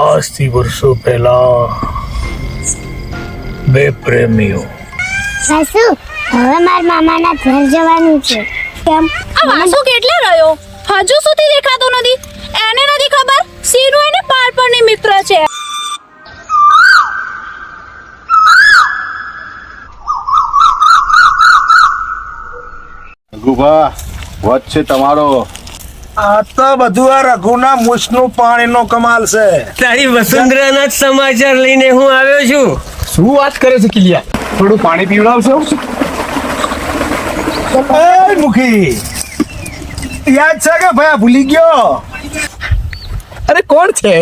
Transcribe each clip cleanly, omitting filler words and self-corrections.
આજથી વર્ષો પહેલા બે પ્રેમીઓ વાસુ હવે મારા મામાના ઘર જવાનું છે. કેમ? આ વાસુ કેટલે રહ્યો? હજુ સુધી દેખાતો નથી. એને નથી ખબર સીનુ એને બાળપણની મિત્ર છે. રઘુભા વચ્ચે તમારો આ તો બધું આ રઘુના મૂછનું પાણીનો કમાલ છે. તારી વસુંધરાના જ સમાચાર લઈને હું આવ્યો છું. શું વાત કરે છે કિલિયા? થોડું પાણી પીવડાવશો? એ મુખી યાદ છે કે ભાઈ આ ભૂલી ગયો? અરે કોણ છે?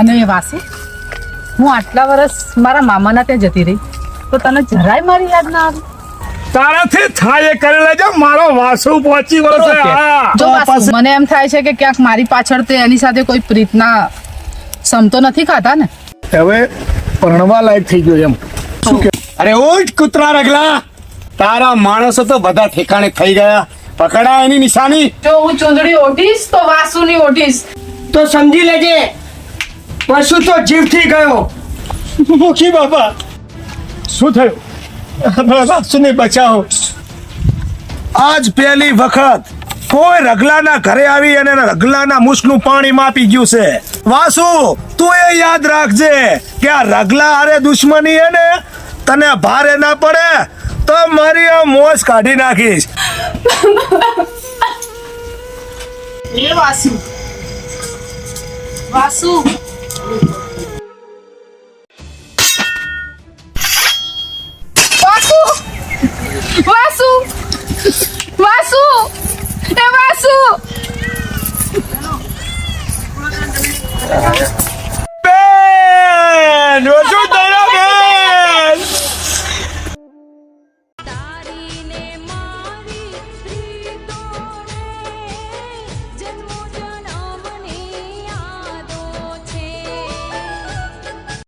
અને એ વાસુ હું આટલા વર્ષ મારા મામાના ત્યાં જતી રહી તો તને જરાય મારી યાદ ના આવી? તારાથી થાય એ કરી લેજો. મારો વાસુ પહોંચી ગયો છે. હા. જો વાસુ મને એમ થાય છે કે ક્યાંક મારી પાછળ તે એની સાથે કોઈ પ્રીતના સમતો નથી ખાતા ને? હવે પરણવા લાયક થઈ ગયો એમ. શું કે? અરે ઉઠ કૂતરા રગલા, તારા માણસો તો બધા ઠેકાણે થઈ ગયા. પકડા એની નિશાની. જો હું ચૂંદડી ઓઢીશ તો વાસુની ઓઢીશ. તો સમજી લેજે પશુ તો જીવથી ગયો. મુખી બાપા શું થયું? વાસુને બચાવો. આજ પહેલી વખત કોઈ રગલાના ઘરે આવી અને રગલાના મૂછનું પાણી માપી ગયું છે. વાસુ તું એ યાદ રાખજે કે આ રગલા હારે દુશ્મની હે ને તને ભારે ના પડે તો મારી આ મોજ કાઢી નાખીશ. એ વાસુ વાસુ વાસુ વાસુ એ વાસુ